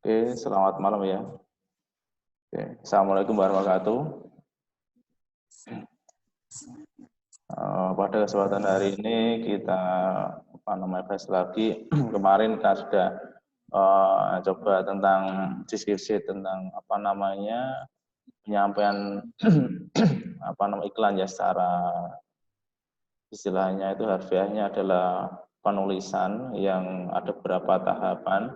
Oke, selamat malam ya. Oke, Assalamualaikum warahmatullahi wabarakatuh. Pada kesempatan hari ini kita bahas lagi. Kemarin kita sudah coba tentang deskripsi tentang penyampaian iklan ya, secara istilahnya itu harfiahnya adalah penulisan yang ada beberapa tahapan.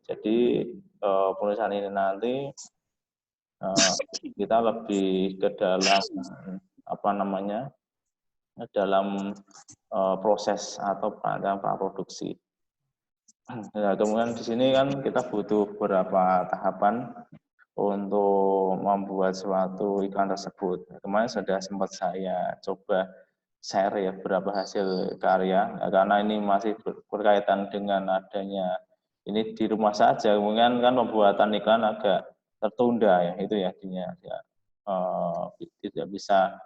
Jadi penulisan ini nanti kita lebih ke dalam dalam proses atau praproduksi. Nah, kemudian di sini kan kita butuh beberapa tahapan untuk membuat suatu iklan tersebut. Kemarin sudah sempat saya coba share ya beberapa hasil karya, karena ini masih berkaitan dengan adanya ini di rumah saja, kemudian kan pembuatan iklan agak tertunda ya, itu ya artinya ya, tidak bisa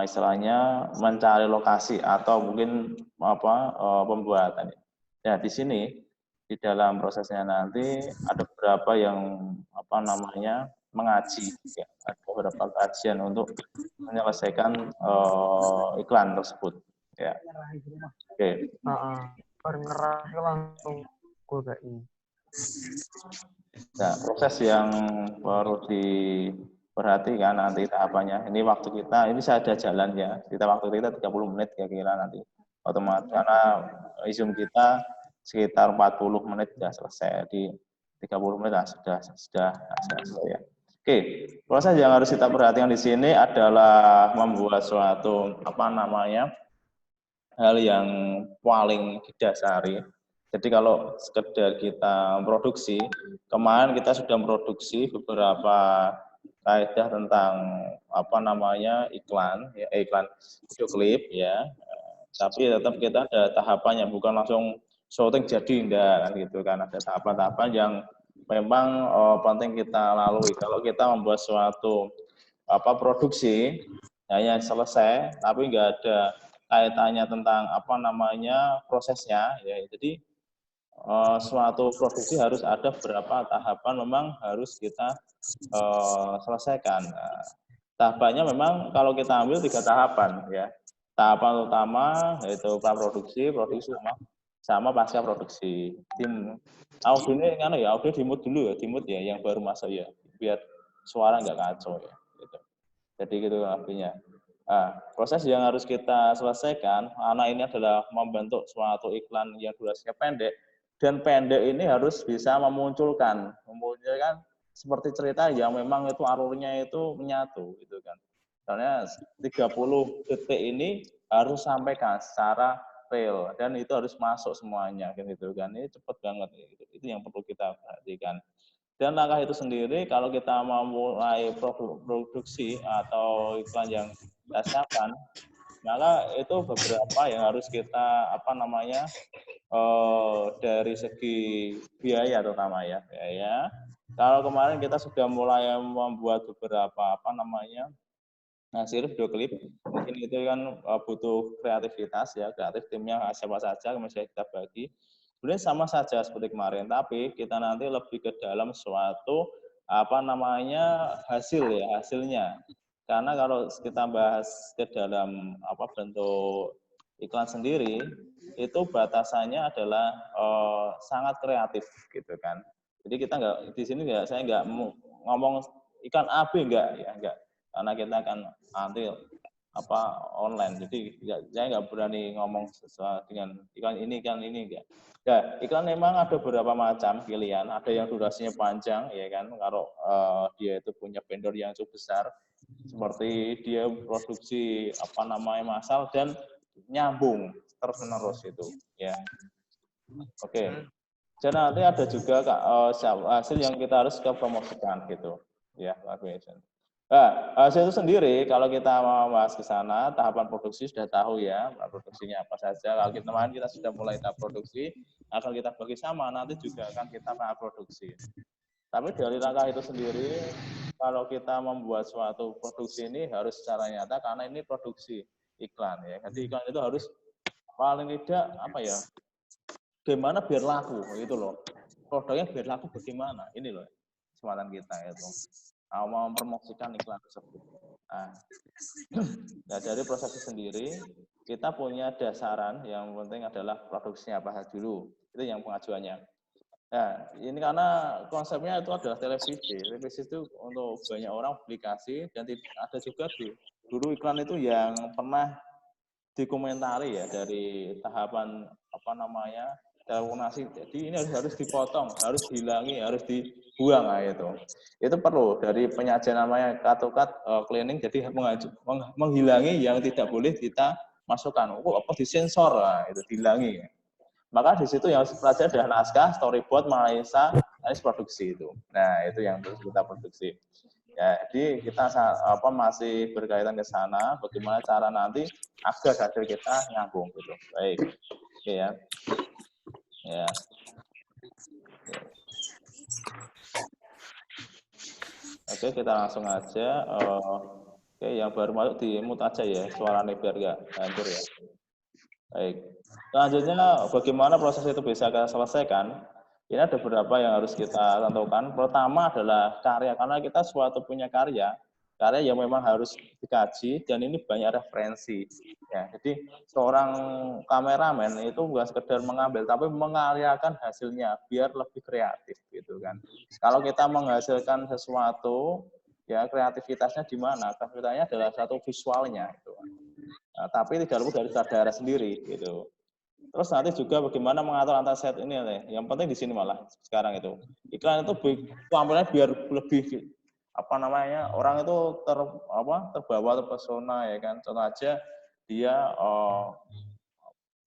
istilahnya mencari lokasi atau mungkin pembuatan. Ya di sini di dalam prosesnya nanti ada beberapa yang mengaji ya, ada beberapa kajian untuk menyelesaikan iklan tersebut ya. Oke. Ngerah langsung ini. Nah, proses yang perlu diperhatikan nanti tahapannya. Ini waktu kita, ini saya ada jalannya. Waktu kita 30 menit kira-kira nanti. Otomatis karena Zoom kita sekitar 40 menit sudah selesai. Di 30 menit sudah selesai ya. Oke, proses yang harus kita perhatikan di sini adalah membuat suatu hal yang paling didasari. Jadi kalau sekedar kita produksi, kemarin kita sudah produksi beberapa kaidah tentang iklan video klip ya. Tapi tetap kita ada tahapannya, bukan langsung syuting jadi enggak gitu kan. Ada tahapan-tahapan yang memang penting kita lalui. Kalau kita membuat suatu produksi hanya selesai tapi enggak ada kaitannya tentang prosesnya ya. Jadi suatu produksi harus ada beberapa tahapan memang harus kita selesaikan. Nah, tahapannya memang kalau kita ambil 3 tahapan ya. Tahapan utama yaitu praproduksi, produksi sama pasca produksi. Audio ini kan ya, audio dimut dulu ya, yang baru masuk ya, biar suara nggak kacau ya. Gitu. Jadi gitu artinya. Nah, proses yang harus kita selesaikan, anak ini adalah membentuk suatu iklan yang durasinya pendek, dan pendek ini harus bisa memunculkan seperti cerita yang memang itu alurnya itu menyatu gitu kan. Soalnya 30 detik ini harus sampaikan secara real dan itu harus masuk semuanya gitu kan. Ini cepat banget gitu. Itu yang perlu kita perhatikan. Dan langkah itu sendiri kalau kita mau mulai produksi atau iklan yang dirasakan, maka itu beberapa yang harus kita dari segi biaya terutama ya biaya. Kalau kemarin kita sudah mulai membuat beberapa hasil video klip, mungkin itu kan butuh kreativitas ya, kreatif timnya siapa saja kemudian kita bagi. Sebenarnya sama saja seperti kemarin, tapi kita nanti lebih ke dalam suatu hasilnya. Karena kalau kita bahas ke dalam bentuk iklan sendiri, itu batasannya adalah sangat kreatif gitu kan. Jadi kita di sini saya nggak ngomong iklan A B enggak, karena kita akan nanti online. Jadi saya nggak berani ngomong sesuai dengan iklan ini enggak. Ya, iklan memang ada beberapa macam pilihan. Ada yang durasinya panjang, ya kan. Kalau dia itu punya vendor yang cukup besar, seperti dia produksi massal dan nyambung terus-menerus itu, ya. Oke. Dan nanti ada juga hasil yang kita harus promosikan gitu, ya, Pak Vincent. Nah, hasil itu sendiri, kalau kita mau bahas ke sana, tahapan produksi sudah tahu ya, produksinya apa saja. Kalau kemarin kita sudah mulai tahap produksi, akan kita bagi sama, nanti juga akan kita tahap produksi. Tapi dari langkah itu sendiri, kalau kita membuat suatu produksi ini harus secara nyata, karena ini produksi iklan ya. Jadi iklan itu harus paling tidak gimana biar laku gitu loh. produknya biar laku bagaimana? Ini loh kesempatan kita itu. Mau mempromosikan iklan tersebut. Nah, dari proses sendiri kita punya dasaran, yang penting adalah produksinya apa dulu. Itu yang pengajuannya. Nah, ini karena konsepnya itu adalah televisi. Televisi itu untuk banyak orang aplikasi, dan ada juga dulu iklan itu yang pernah dikomentari ya dari tahapan apa namanya teleponasi. Jadi ini harus dipotong, harus dihilangi, harus dibuang. Nah, itu perlu dari penyajian namanya cut to cut cleaning. Jadi menghilangi yang tidak boleh kita masukkan. Apa disensor, nah, itu dihilangi. Maka di situ yang harus pelajari adalah naskah, storyboard, analisa, analis produksi itu. Nah, itu yang terus kita produksi. Ya, jadi kita masih berkaitan ke sana, bagaimana cara nanti agar hasil kita nyambung gitu. Baik, oke ya. Ya. Oke, kita langsung aja. Oke, yang baru masuk di mute aja ya, suaranya biar nggak hancur ya. Baik. Selanjutnya, bagaimana proses itu bisa kita selesaikan? Ini ada beberapa yang harus kita tentukan. Pertama adalah karya, karena kita suatu punya karya yang memang harus dikaji, dan ini banyak referensi. Ya, jadi seorang kameramen itu bukan sekedar mengambil, tapi mengaryakan hasilnya biar lebih kreatif gitu kan. Kalau kita menghasilkan sesuatu, ya kreativitasnya di mana? Kreativitasnya adalah satu visualnya itu. Nah, tapi tidak lepas dari sadar sendiri gitu. Terus nanti juga bagaimana mengatur antar set ini ya. Yang penting di sini malah sekarang itu. Iklan itu tampilannya biar lebih apa namanya? Orang itu terbawa terpesona ya kan. Contoh aja dia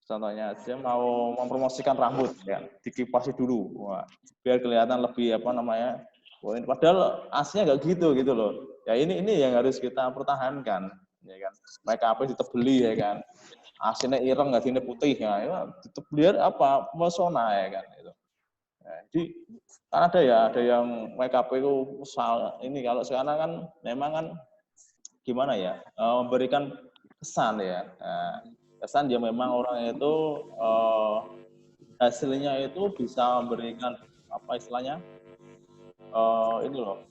contohnya aja mau mempromosikan rambut ya, dikipasi dulu. Wah, biar kelihatan lebih apa namanya? Padahal aslinya nggak gitu loh. Ya ini yang harus kita pertahankan ya kan. Make up ditebeli ya kan. Aslinya ireng nggak sini putih ya, biar apa mesona ya kan itu. Nah, jadi kan ada yang make up itu ini kalau sekarang kan memang kan gimana ya memberikan kesan ya. Nah, kesan dia memang orang itu hasilnya itu bisa memberikan apa istilahnya ini loh,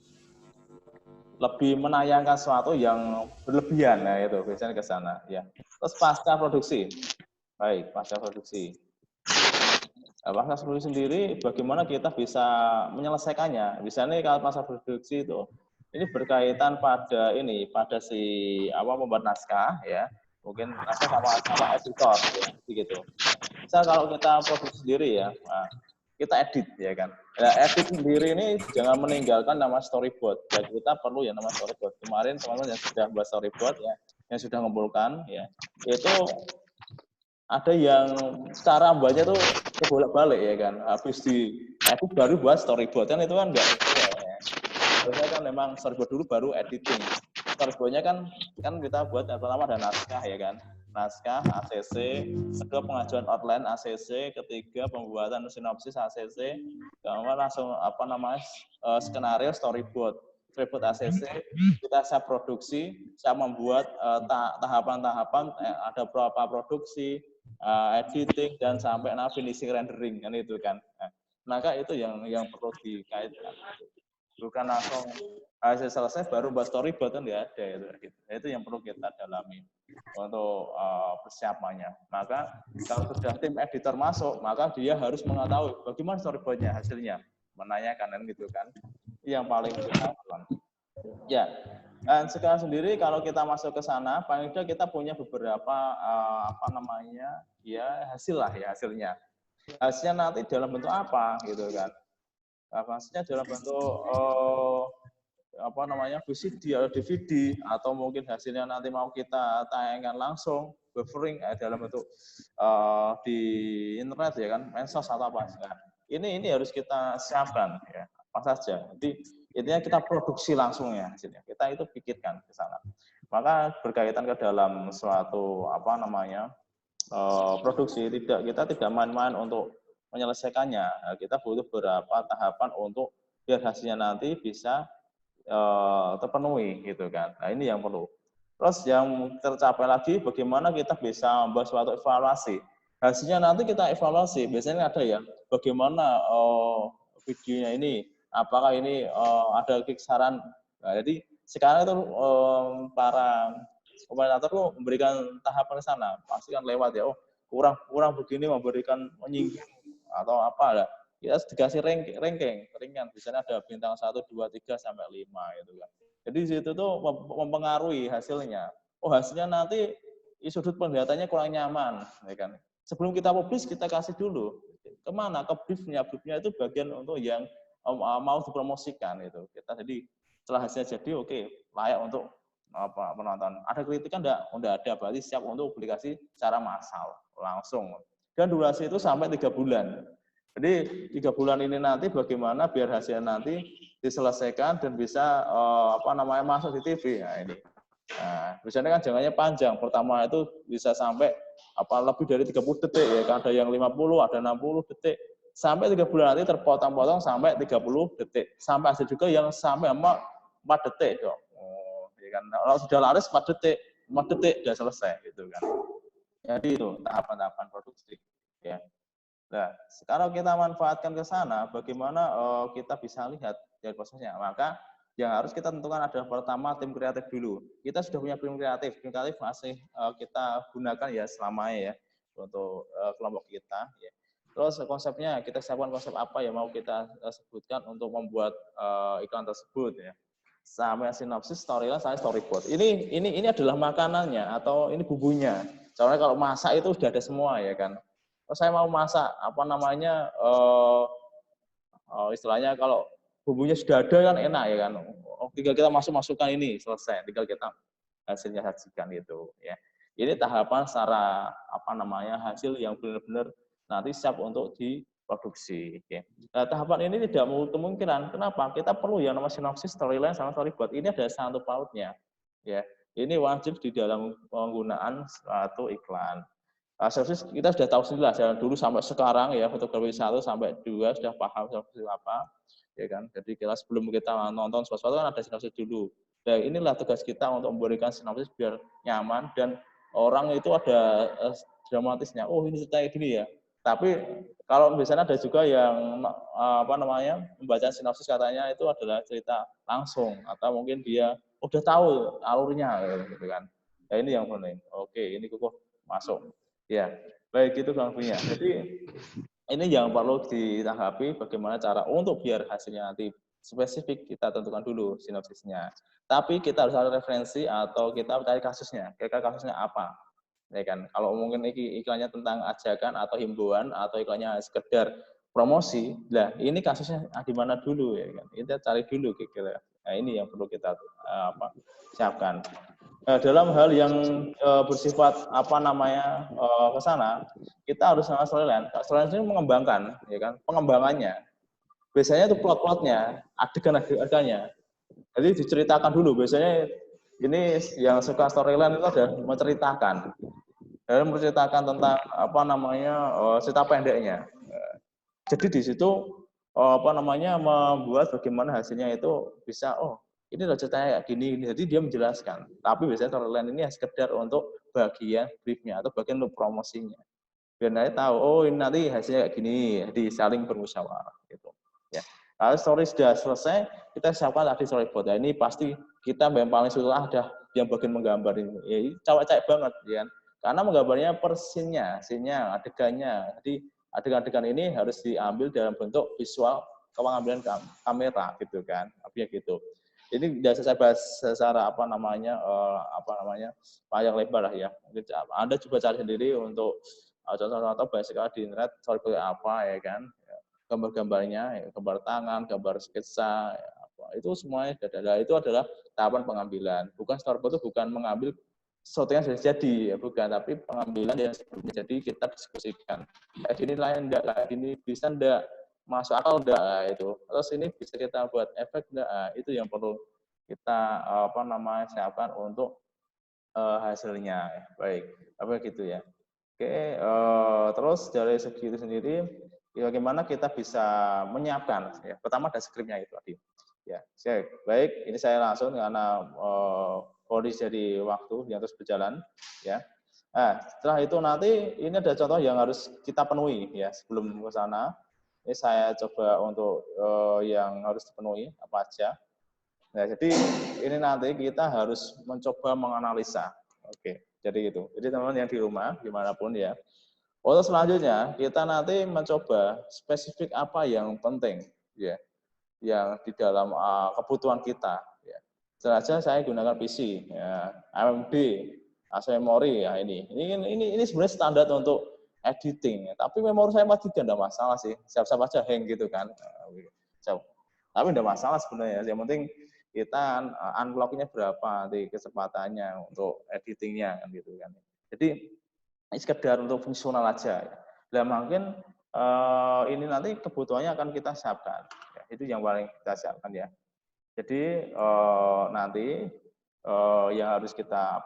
lebih menayangkan sesuatu yang berlebihan, nah itu biasanya ke sana ya. Terus pasca produksi, baik pasca produksi. Nah, pasca produksi sendiri bagaimana kita bisa menyelesaikannya? Misalnya kalau pasca produksi itu ini berkaitan pada si pembuat naskah ya, mungkin naskah sama editor ya, gitu. Misal kalau kita produksi sendiri ya, nah, kita edit ya kan. Nah, edit sendiri ini jangan meninggalkan nama storyboard. Ya, kita perlu ya nama storyboard. Kemarin teman-teman yang sudah buat storyboard ya, yang sudah mengumpulkan ya, itu ada yang cara membuatnya tuh bolak-balik ya kan. Habis di edit baru buat storyboard kan, itu kan enggak. Ya. Biasanya kan memang storyboard dulu baru editing. Storyboardnya kan kita buat yang pertama ada naskah ya kan. Naskah ACC, kedua pengajuan outline ACC, ketiga pembuatan sinopsis ACC, kemudian langsung skenario storyboard ACC, kita siap produksi, siap membuat tahapan-tahapan, ada berapa produksi, editing, dan sampai finishing rendering kan itu kan. Nah, maka itu yang perlu dikaitkan. Bukan langsung hasil selesai baru buat storyboard kan nggak ada itu. Itu yang perlu kita dalami untuk persiapannya. Maka kalau sudah tim editor masuk, maka dia harus mengetahui bagaimana storyboardnya hasilnya, menanyakan kan gitu kan. Yang paling kita lakukan. Ya. Dan sekarang sendiri kalau kita masuk ke sana, paling tidak kita punya beberapa hasil lah ya hasilnya. Hasilnya nanti dalam bentuk apa gitu kan. Hasilnya dalam bentuk VCD atau DVD, atau mungkin hasilnya nanti mau kita tayangkan langsung buffering dalam bentuk di internet ya kan, medsos atau apa. Nah, ini harus kita siapkan ya, apa saja. Jadi intinya kita produksi langsung ya hasilnya. Kita itu pikirkan ke sana. Maka berkaitan ke dalam suatu produksi, kita tidak main-main untuk menyelesaikannya. Nah, kita butuh beberapa tahapan untuk biar hasilnya nanti bisa terpenuhi gitu kan. Nah, ini yang perlu. Terus yang tercapai lagi bagaimana kita bisa membuat suatu evaluasi. Hasilnya nanti kita evaluasi. Biasanya ada ya bagaimana videonya ini, apakah ini ada kisaran. Nah, jadi sekarang itu para komentator tuh memberikan tahapan ke sana, pasti kan lewat ya, oh kurang begini memberikan menyinggung atau apa lah. Kita dikasih ranking, biasanya ada bintang 1, 2, 3 sampai 5 gitu kan. Jadi di situ tuh mempengaruhi hasilnya. Oh, hasilnya nanti sudut penglihatannya kurang nyaman, ya kan. Sebelum kita publis kita kasih dulu kemana ke briefnya itu bagian untuk yang mau dipromosikan itu. Kita jadi setelah hasilnya jadi oke, layak untuk penonton. Ada kritikan enggak ada, berarti siap untuk publikasi secara massal langsung. Dan durasi itu sampai 3 bulan. Jadi 3 bulan ini nanti bagaimana biar hasilnya nanti diselesaikan dan bisa masuk di TV. Nah, ini. Nah, biasanya kan jangannya panjang. Pertama itu bisa sampai lebih dari 30 detik ya. Ada yang 50, ada 60 detik. Sampai 3 bulan nanti terpotong-potong sampai 30 detik. Sampai ada juga yang sampai 4 detik dong. Oh, ya kan. Kalau sudah laris 4 detik, 4 detik sudah selesai gitu kan. Jadi itu tahapan-tahapan produksi ya. Nah, sekarang kita manfaatkan ke sana, bagaimana kita bisa lihat dari prosesnya. Maka yang harus kita tentukan adalah pertama tim kreatif dulu. Kita sudah punya tim kreatif masih kita gunakan ya selamanya ya untuk kelompok kita. Ya. Terus konsepnya kita siapkan konsep apa yang mau kita sebutkan untuk membuat iklan tersebut ya. Sampai sinopsis, storyline, sampai storyboard. Ini adalah makanannya atau ini bumbunya. Soalnya kalau masak itu sudah ada semua ya kan. Saya mau masak istilahnya kalau bumbunya sudah ada kan enak ya kan. Tinggal kita masukkan ini selesai, tinggal kita hasilnya sajikan gitu ya. Ini tahapan secara hasil yang benar-benar nanti siap untuk diproduksi. Ya. Nah, tahapan ini tidak kemungkinan. Kenapa? Kita perlu yang namanya sinopsis, storyline, sama storyboard. Ini ada sangkut pautnya. Ya, ini wajib di dalam penggunaan suatu iklan. Sinopsis kita sudah tahu sendiri lah, jalan dulu sampai sekarang ya, fotografi 1 sampai 2 sudah paham sinopsis apa, ya kan. Jadi kita sebelum kita nonton sesuatu kan ada sinopsis dulu. Nah, inilah tugas kita untuk memberikan sinopsis biar nyaman dan orang itu ada dramatisnya. Oh, ini ceritanya gini ya. Tapi kalau misalnya ada juga yang membaca sinopsis katanya itu adalah cerita langsung atau mungkin dia udah tahu alurnya gitu kan. Nah, ini yang penting. Oke, ini kukuh masuk. Ya, baik itu Bang Punya. Jadi ini yang perlu ditanggapi bagaimana cara untuk biar hasilnya nanti spesifik kita tentukan dulu sinopsisnya. Tapi kita harus ada referensi atau kita cari kasusnya. Kira-kira kasusnya apa? Ya kan? Kalau mungkin iklannya tentang ajakan atau himbauan atau iklannya sekedar promosi, lah ini kasusnya di mana dulu ya kan? Kita cari dulu kira-kira. Nah, ini yang perlu kita siapkan. Dalam hal yang bersifat ke sana, kita harus sama storyline. Storyline ini mengembangkan, ya kan? Pengembangannya. Biasanya itu plot-plotnya, adegan-adegannya. Jadi diceritakan dulu. Biasanya ini yang suka storyline itu ada menceritakan. Dan menceritakan tentang cerita pendeknya. Jadi di situ membuat bagaimana hasilnya itu bisa ini loh ceritanya kayak gini. Jadi dia menjelaskan. Tapi biasanya storyline ini sekedar untuk bagian briefnya atau bagian untuk promosinya. Biar nanti tahu, oh ini nanti hasilnya kayak gini, jadi saling bermusyawarah gitu. Ya. Kalau story sudah selesai, kita siapkan tadi storyboard. Nah, ini pasti kita yang paling susah ada yang bagian menggambar ini. Ya, cawek-cawek banget, ya. Karena menggambarnya per scene-nya, adegannya. Jadi adegan-adegan ini harus diambil dalam bentuk visual pengambilan kamera gitu kan, artinya gitu. Ini tidak saya bahas secara panjang lebar lah ya. Anda coba cari sendiri untuk contoh-contoh banyak sekali di internet storyboard apa ya kan, gambar-gambarnya, gambar tangan, gambar sketsa, itu semuanya ada. Itu adalah tahapan pengambilan. Bukan storyboard itu bukan mengambil sesuatu yang sudah jadi, ya bukan, tapi pengambilan yang sebelumnya jadi kita diskusikan. Kayak gini lain enggak, kayak gini bisa enggak, masuk akal enggak itu. Terus ini bisa kita buat efek enggak, itu yang perlu kita siapkan untuk hasilnya. Baik, gitu ya. Oke, terus dari segi itu sendiri, bagaimana kita bisa menyiapkan? Ya, pertama ada skripnya itu tadi. Ya, baik. Ini saya langsung karena kondisi dari waktu yang terus berjalan. Ya. Nah, setelah itu nanti ini ada contoh yang harus kita penuhi ya sebelum ke sana. Ini saya coba untuk yang harus dipenuhi apa aja. Nah, jadi ini nanti kita harus mencoba menganalisa. Oke, jadi itu. Jadi teman-teman yang di rumah, dimanapun ya. Untuk selanjutnya, kita nanti mencoba spesifik apa yang penting, ya, yang di dalam kebutuhan kita. Ya. Sengaja saya gunakan PC, ya, AMD, AC memori, ya ini sebenarnya standar untuk editing. Ya. Tapi memori saya masih tidak masalah sih, siap-siap aja hang gitu kan. Tapi tidak masalah sebenarnya. Yang penting kita unlock-nya berapa nanti kecepatannya untuk editingnya kan gitu kan. Jadi ini sekedar untuk fungsional aja. Nah, mungkin ini nanti kebutuhannya akan kita siapkan. Ya, itu yang paling kita siapkan ya. Jadi nanti yang harus kita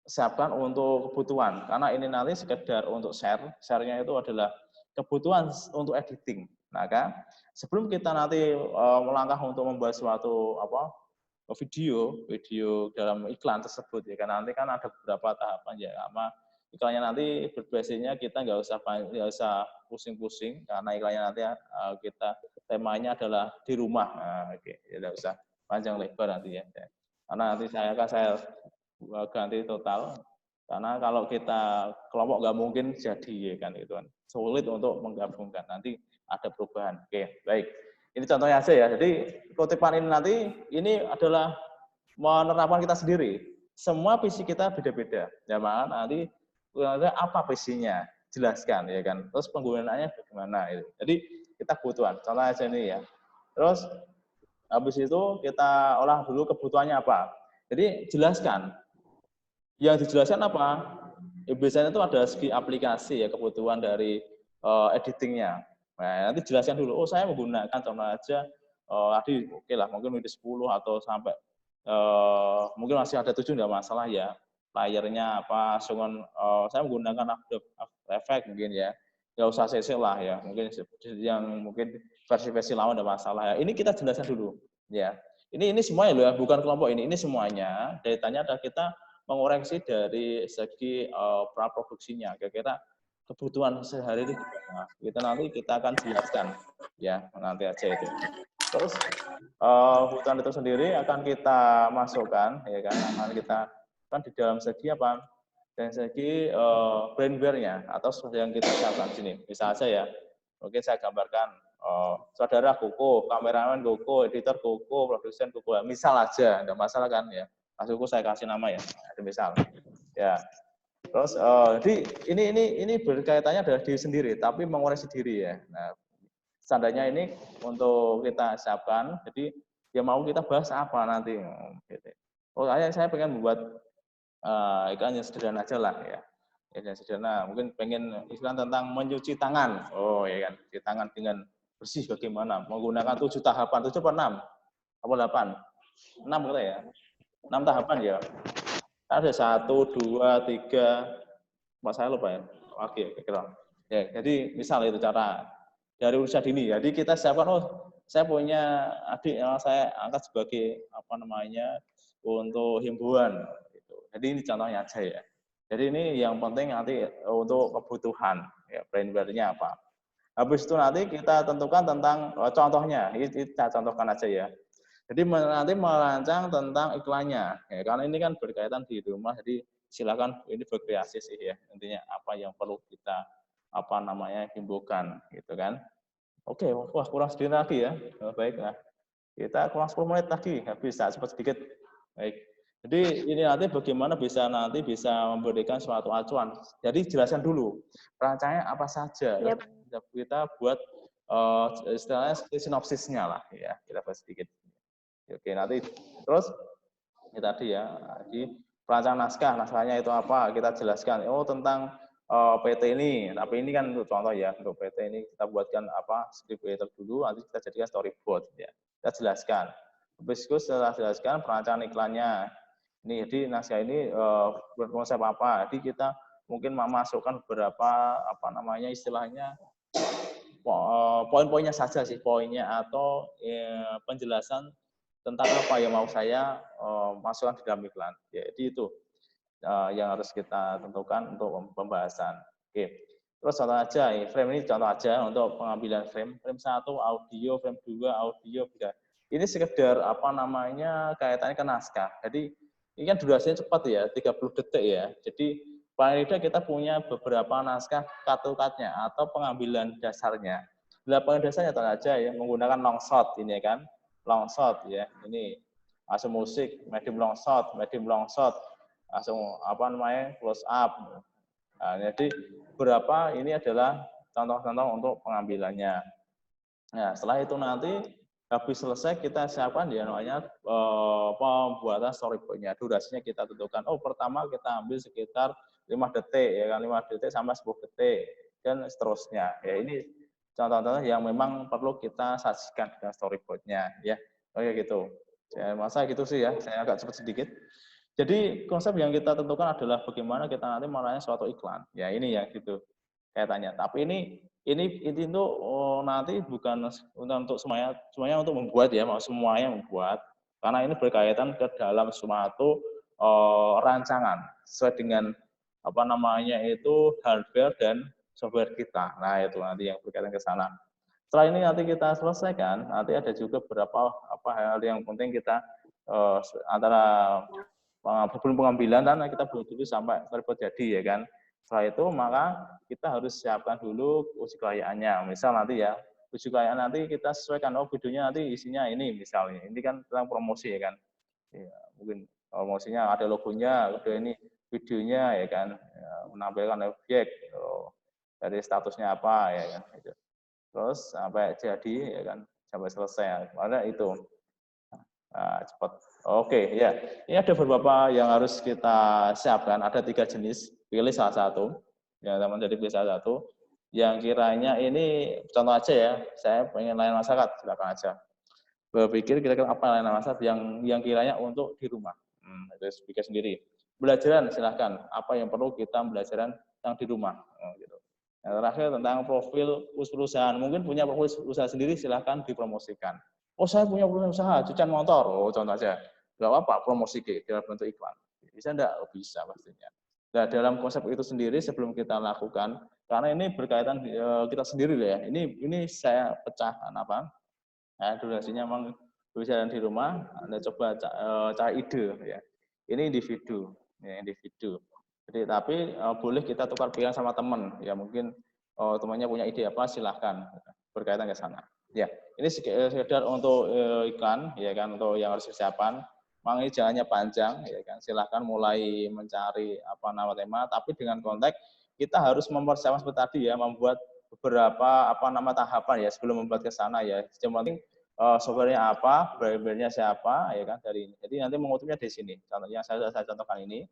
siapkan untuk kebutuhan. Karena ini nanti sekedar untuk share-nya itu adalah kebutuhan untuk editing. Maka sebelum kita nanti melangkah untuk membuat suatu video dalam iklan tersebut ya kan nanti kan ada beberapa tahapan ya sama iklannya nanti berbasisnya kita nggak usah pusing-pusing karena iklannya nanti kita temanya adalah di rumah. Oke, ya nggak usah panjang lebar nanti ya karena nanti saya ganti total karena kalau kita kelompok nggak mungkin jadi ya kan itu kan sulit untuk menggabungkan nanti ada perubahan. Oke, baik. Ini contohnya aja ya. Jadi kutipan ini nanti ini adalah menerapkan kita sendiri. Semua visi kita beda-beda. Ya nanti apa visinya? Jelaskan ya kan. Terus penggunaannya bagaimana itu. Jadi kita kebutuhan. Contoh aja ini ya. Terus habis itu kita olah dulu kebutuhannya apa. Jadi jelaskan. Yang dijelaskan apa? Ya, biasanya itu ada segi aplikasi ya kebutuhan dari editingnya. Nah, nanti jelaskan dulu. Oh, saya menggunakan contoh aja tadi oke lah mungkin Windows 10 atau sampai mungkin masih ada 7 enggak masalah ya. Layarnya apa, saya menggunakan After Effects mungkin ya. Enggak usah CC lah ya. Mungkin yang mungkin versi-versi lama enggak masalah ya. Ini kita jelaskan dulu ya. Ini semuanya loh ya, bukan kelompok ini. Ini semuanya. Datanya adalah kita mengoreksi dari segi praproduksinya. Kira-kira kebutuhan sehari itu gimana? Kita akan jelaskan ya nanti aja itu. Terus kebutuhan itu sendiri akan kita masukkan ya kan akan kita kan di dalam segi apa? Dari segi brandware-nya atau seperti yang kita siapkan di sini. Bisa aja ya. Mungkin saya gambarkan saudara Koko, kameramen Koko, editor Koko, produsen Koko. Misal aja, enggak masalah kan ya. Mas Koko saya kasih nama ya. Ada misal. Ya. Terus jadi ini berkaitannya adalah diri sendiri, tapi mengoreksi diri ya. Nah, standarnya ini untuk kita siapkan. Jadi ya mau kita bahas apa nanti. Gitu. Oh, saya pengen membuat iklan yang sederhana aja lah ya. Yang sederhana. Mungkin pengen iklan tentang mencuci tangan. Oh ya kan, cuci tangan dengan bersih bagaimana? Menggunakan 7 tahapan, 7 apa 6? Apa 8? 6 kata ya. 6 tahapan ya. Ada 1, 2, 3, Pak saya lupa ya. Oke, kira. Ya, jadi misal itu cara dari usia dini. Jadi kita siapkan saya punya adik yang saya angkat sebagai untuk himbauan gitu. Jadi ini contohnya aja ya. Jadi ini yang penting nanti untuk kebutuhan ya brandware-nya apa. Habis itu nanti kita tentukan tentang contohnya. Ini saya contohkan aja ya. Jadi nanti merancang tentang iklannya, ya, karena ini kan berkaitan di rumah, jadi silakan ini berkreasi sih ya, intinya apa yang perlu kita himbaukan, gitu kan. Oke, wah kurang sedikit lagi ya, baik lah. Kita kurang 10 menit lagi, habis cepat sedikit. Baik. Jadi ini nanti bagaimana bisa memberikan suatu acuan. Jadi jelaskan dulu perancangannya apa saja. Yep. Kita buat istilahnya sinopsisnya lah ya, kita bahas sedikit. Oke, nanti terus ini tadi ya, di perancangan naskahnya itu apa? Kita jelaskan. Oh, tentang PT ini. Tapi ini kan untuk contoh ya, untuk PT ini kita buatkan script editor dulu, nanti kita jadikan storyboard ya. Kita jelaskan. Habis itu setelah jelaskan perancangan iklannya. Ini jadi naskah ini berkonsep apa? Jadi kita mungkin memasukkan beberapa istilahnya poin-poinnya saja sih, poinnya atau penjelasan tentang apa yang mau saya masukkan di dalam iklan. Jadi itu yang harus kita tentukan untuk pembahasan. Oke. Terus contoh aja, frame ini contoh aja untuk pengambilan frame. Frame 1 audio, frame 2 audio, bisa. Ini sekedar apa namanya kaitannya ke naskah. Jadi ini kan durasinya cepat ya, 30 detik ya. Jadi paling tidak kita punya beberapa naskah cut-nya atau pengambilan dasarnya. Pengambilan dasarnya contoh aja ya, menggunakan long shot ini kan. Long shot ya. Ini langsung musik, medium long shot, langsung apa namanya close up. Nah, jadi beberapa ini adalah contoh-contoh untuk pengambilannya. Nah, setelah itu nanti habis selesai kita siapkan ya namanya pembuatan storyboard-nya. Durasinya kita tentukan. Oh, pertama kita ambil sekitar 5 detik ya kan 5 detik sampai 10 detik dan seterusnya. Ya ini contoh-contoh yang memang perlu kita sajikan dengan storyboard-nya ya. Oke gitu. Saya masa gitu sih ya. Saya agak cepat sedikit. Jadi konsep yang kita tentukan adalah bagaimana kita nanti melayani suatu iklan. Ya ini yang gitu kaitannya. Tapi ini itu nanti bukan untuk semuanya untuk membuat ya, mau semuanya membuat. Karena ini berkaitan ke dalam suatu rancangan sesuai dengan apa namanya itu hardware dan software kita. Nah itu nanti yang berkaitan ke sana. Setelah ini nanti kita selesaikan, nanti ada juga beberapa hal yang penting kita antara sebelum pengambilan dan kita belum dulu sampai storyboard jadi ya kan. Setelah itu maka kita harus siapkan dulu uji kelayakannya. Misal nanti ya uji kelayakan nanti kita sesuaikan videonya nanti isinya ini misalnya. Ini kan tentang promosi ya kan. Ya, mungkin promosinya ada logonya, kedua ini videonya ya kan menampilkan objek dari statusnya apa ya kan. Terus sampai jadi ya kan sampai selesai. Mana itu cepat. Oke, ya. Ini ada beberapa yang harus kita siapkan. Ada 3 jenis. Pilih salah satu. Ya, teman jadi pilih salah satu. Yang kiranya ini contoh aja ya. Saya pengen layanan masyarakat, silakan aja. Berpikir kira-kira apa layanan masyarakat yang kiranya untuk di rumah. Itu pikir sendiri. Belajaran silahkan. Apa yang perlu kita belajaran yang di rumah. Gitu. Yang terakhir tentang profil perusahaan. Mungkin punya profil usaha sendiri silahkan dipromosikan. Oh saya punya usaha, cucian motor. Oh contoh aja. Gak apa-apa, promosi dalam bentuk iklan. Bisa enggak? Oh, bisa pastinya. Nah dalam konsep itu sendiri sebelum kita lakukan, karena ini berkaitan kita sendiri ya. Ini saya pecahkan apa? Nah, durasinya memang bisa di rumah. Anda coba cari ide ya. Ini individu, ya individu. Jadi tapi boleh kita tukar pikiran sama teman. Ya mungkin temannya punya ide apa silahkan berkaitan ke sana. Ya, ini sekedar untuk iklan, ya kan, untuk yang harus persiapan. Memang ini jalannya panjang, ya kan. Silahkan mulai mencari apa nama tema, tapi dengan konteks kita harus mempersiapkan seperti tadi ya, membuat beberapa apa nama tahapan ya sebelum membuat ke sana ya. Yang penting softwarenya apa, brand-brandnya siapa, ya kan dari ini. Jadi nanti mengutipnya di sini. Contoh yang saya contohkan ini.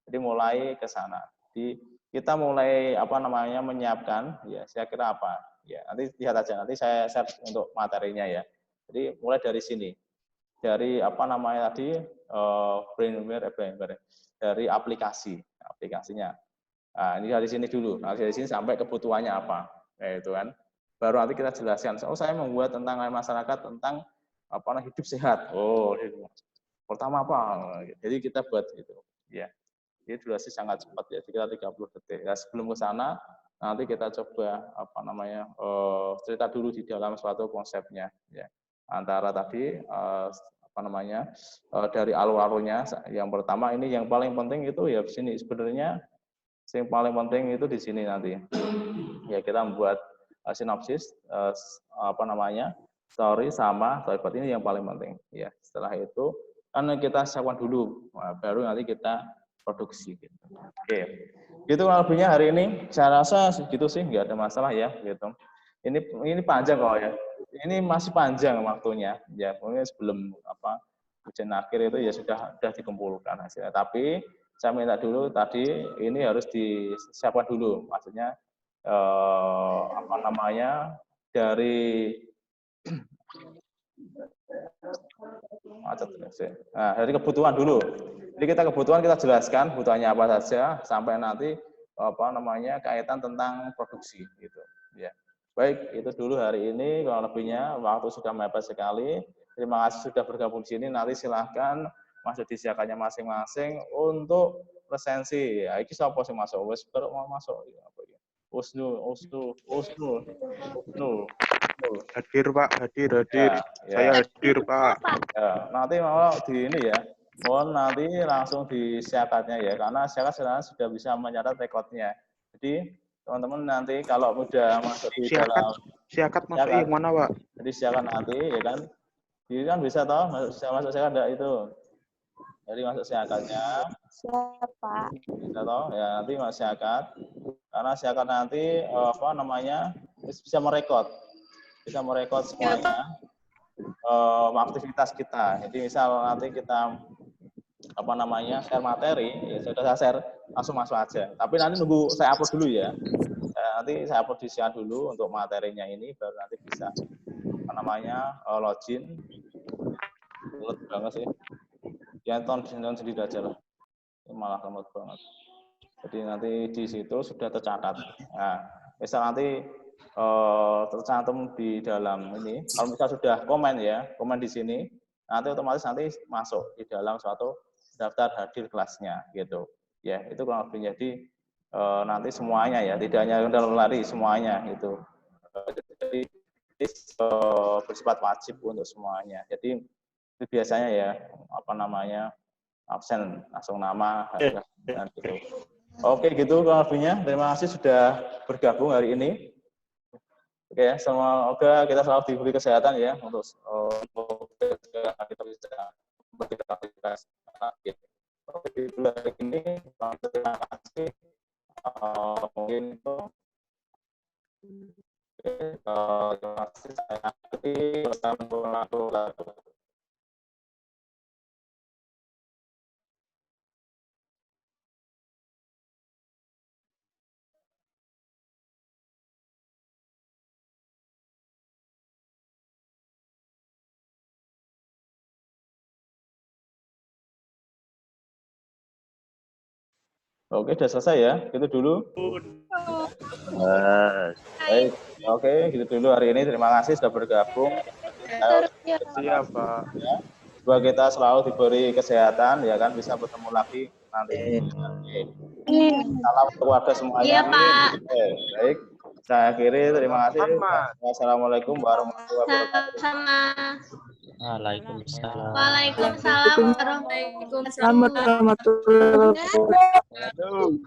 Jadi mulai ke sana. Jadi kita mulai apa namanya menyiapkan, ya saya kira apa ya nanti lihat aja nanti saya share untuk materinya ya. Jadi mulai dari sini, dari apa namanya tadi brainware dari aplikasinya. Nah, ini dari sini dulu, nah, dari sini sampai kebutuhannya apa, ya itu kan. Baru nanti kita jelaskan. Oh saya membuat tentang masyarakat tentang apa hidup sehat. Oh pertama apa? Jadi kita buat itu, ya. Jadi durasi sangat cepat ya, sekitar 30 detik. Ya, sebelum ke sana, nanti kita coba apa namanya cerita dulu di dalam suatu konsepnya. Ya. Antara tadi apa namanya dari alur-alurnya. Yang pertama ini yang paling penting itu ya di sini sebenarnya yang paling penting itu di sini nanti. Ya kita membuat sinopsis apa namanya story sama storyboard ini yang paling penting. Ya setelah itu kan kita siapkan dulu, baru nanti kita produksi. Gitu. Oke, gitu lebihnya hari ini. Saya rasa segitu sih, nggak ada masalah ya. Gitu. Ini panjang kok ya. Ini masih panjang waktunya. Ya, pokoknya sebelum apa ujian akhir itu ya sudah dikumpulkan hasilnya. Tapi saya minta dulu tadi ini harus disiapkan dulu. Maksudnya apa namanya dari nah, dari kebutuhan dulu. Jadi kebutuhan kita jelaskan kebutuhannya apa saja sampai nanti apa namanya kaitan tentang produksi gitu. Ya. Baik, itu dulu hari ini. Kalau lebihnya waktu sudah mepet sekali. Terima kasih sudah bergabung di sini. Nanti silahkan masuk disiapkannya masing-masing untuk presensi. Ya, ini siapa sih masuk? Wes mau masuk. Usnul. Hadir Pak, hadir. Ya, Saya ya. hadir Pak. Ya, nanti mau di ini ya. Mohon nanti langsung disiapkannya ya, karena siakat sekarang sudah bisa mencatat rekodnya. Jadi teman-teman nanti kalau udah masuk di dalam Siakat masuk yang mana Pak? jadi siakat nanti ya kan, ini kan bisa toh masuk siakat enggak itu. Jadi masuk siakatnya. Siapa? Bisa toh ya nanti masuk siakat. Karena siakat nanti apa namanya bisa merekod semuanya. Aktivitas kita. Jadi misal nanti kita apa namanya share materi, ya sudah saya share langsung masuk aja. Tapi nanti nunggu saya upload dulu ya. Nanti saya upload di share dulu untuk materinya ini, baru nanti bisa apa namanya login. Lemot banget sih. Ya tonton sendiri aja lah. Ini malah lemot banget. Jadi nanti di situ sudah tercatat. Nah, misal nanti tercantum di dalam ini. Kalau misal sudah komen di sini, nanti otomatis nanti masuk di dalam suatu daftar hadir kelasnya gitu. Ya, itu kurang lebih. Jadi nanti semuanya ya, tidak hanya dalam lari semuanya gitu. Jadi bersifat wajib untuk semuanya. Jadi itu biasanya ya apa namanya absen langsung nama harga dan gitu. Oke gitu kurang lebihnya. Terima kasih sudah bergabung hari ini. Oke ya, semoga kita selalu diberi kesehatan ya untuk kita bisa beraktivitas. Oke, dulu hari ini terima kasih. Mungkin itu. Terima kasih saya akhiri. Wassalamualaikum warahmatullahi wabarakatuh. Oke, sudah selesai ya. Gitu dulu. Baik. Oke, gitu dulu hari ini. Terima kasih sudah bergabung. Siap Pak. Ya. Semoga kita selalu diberi kesehatan, ya kan, bisa bertemu lagi nanti. Salam keluarga semuanya. Iya, Pak. Oke, baik. Saya akhiri. Terima kasih. Wassalamualaikum warahmatullahi wabarakatuh. Sama. Waalaikumsalam. Waalaikumsalam warahmatullahi wabarakatuh. Selamat warahmatullahi wabarakatuh.